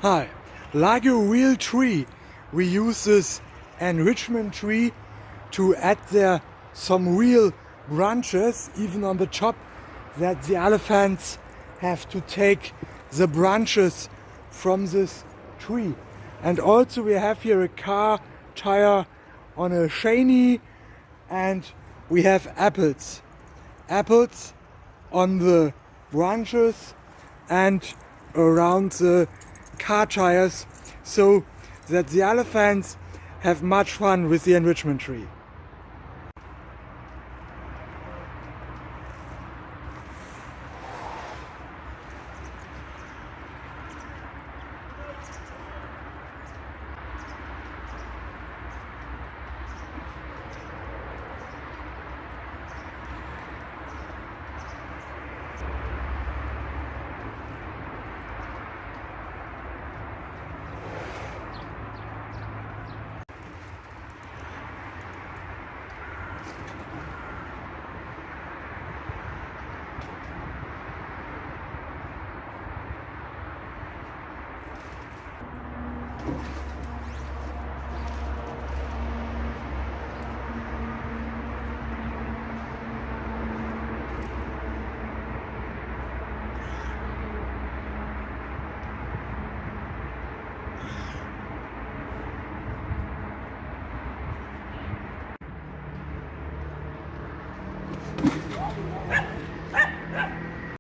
Hi, like a real tree, we use this enrichment tree to add there some real branches, even on the top, that the elephants have to take the branches from this tree. And also we have here a car tire on a shaney, and we have apples on the branches and around the car tires, so that the elephants have much fun with the enrichment tree.